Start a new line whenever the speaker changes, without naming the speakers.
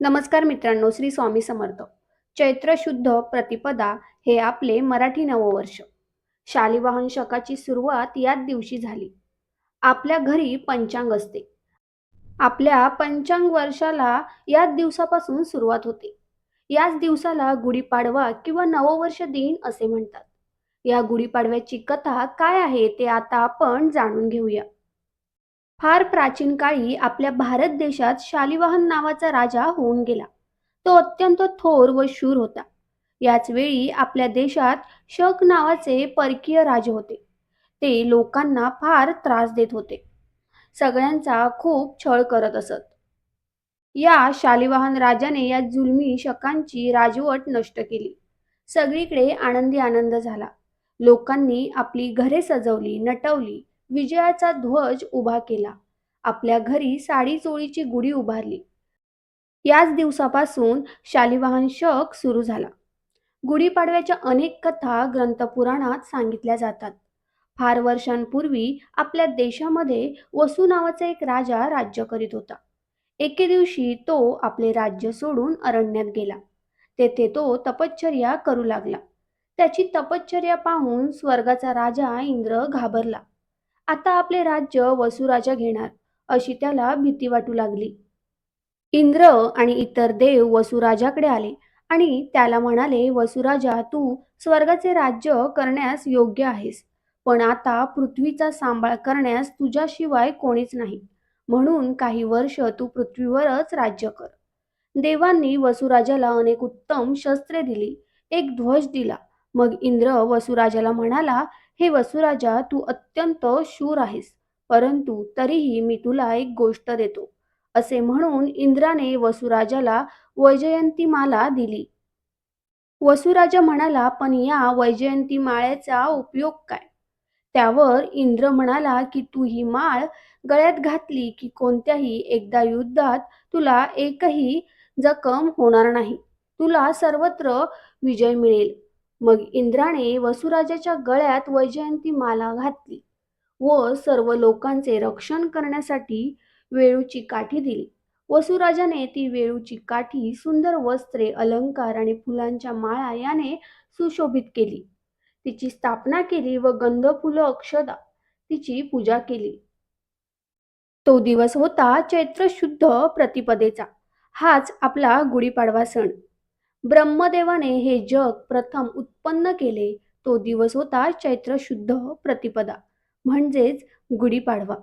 नमस्कार मित्रांनो, श्री स्वामी समर्थ. चैत्र शुद्ध प्रतिपदा हे आपले मराठी नववर्ष. शालिवाहन शकाची सुरुवात याच दिवशी झाली. आपल्या घरी पंचांग असते. आपल्या पंचांग वर्षाला याच दिवसापासून सुरुवात होते. याच दिवसाला गुढीपाडवा किंवा नववर्ष दिन असे म्हणतात. या गुढीपाडव्याची कथा काय आहे ते आता आपण जाणून घेऊया. फार प्राचीन काळी आपल्या भारत देशात शालिवाहन नावाचा राजा होऊन गेला. तो अत्यंत थोर व शूर होता. याच वेळी आपल्या देशात शक नावाचे परकीय राजे होते. ते लोकांना फार त्रास देत होते. सगळ्यांचा खूप छळ करत असत. या शालिवाहन राजाने या जुलमी शकांची राजवट नष्ट केली. सगळीकडे आनंदी आनंद झाला. लोकांनी आपली घरे सजवली, नटवली, विजयाचा ध्वज उभा केला. आपल्या घरी साडी चोळीची गुढी उभारली. याच दिवसापासून शालिवाहन शक सुरू झाला. गुढीपाडव्याच्या अनेक कथा ग्रंथपुराणात सांगितल्या जातात. फार वर्षांपूर्वी आपल्या देशामध्ये वसू नावाचा एक राजा राज्य करीत होता. एके दिवशी तो आपले राज्य सोडून अरण्यात गेला. तेथे तो तपश्चर्या करू लागला. त्याची तपश्चर्या पाहून स्वर्गाचा राजा इंद्र घाबरला. आता आपले राज्य वसुराजा घेणार अशी त्याला भीती वाटू लागली. इंद्र आणि इतर देव वसुराजाकडे आले आणि त्याला म्हणाले, वसुराजा, तू स्वर्गाचे राज्य करण्यास योग्य आहेस, पण आता पृथ्वीचा सांभाळ करण्यास तुझ्याशिवाय कोणीच नाही. म्हणून काही वर्ष तू पृथ्वीवरच राज्य कर. देवांनी वसुराजाला अनेक उत्तम शस्त्रे दिली, एक ध्वज दिला. मग इंद्र वसुराजाला म्हणाला, हे वसुराजा, तू अत्यंत शूर आहेस, परंतु तरीही मी तुला एक गोष्ट देतो. असे म्हणून इंद्राने वसुराजाला वैजयंतीमाला दिली. वसुराजा म्हणाला, पण या वैजयंती माळेचा उपयोग काय? त्यावर इंद्र म्हणाला की तू ही माळ गळ्यात घातली की कोणत्याही एकदा युद्धात तुला एकही जखम होणार नाही. तुला सर्वत्र विजय मिळेल. मग इंद्राने वसुराजाच्या गळ्यात वैजयंती माला घातली व सर्व लोकांचे रक्षण करण्यासाठी वेळूची काठी दिली. वसुराजाने ती वेळूची काठी सुंदर वस्त्रे, अलंकार आणि फुलांच्या माळा याने सुशोभित केली. तिची स्थापना केली व गंधफुलं अक्षदा तिची पूजा केली. तो दिवस होता चैत्र शुद्ध प्रतिपदेचा. हाच आपला गुढीपाडवा सण. ब्रह्मदेवाने हे जग प्रथम उत्पन्न केले तो दिवस होता चैत्र शुद्ध प्रतिपदा, म्हणजेच गुढीपाडवा.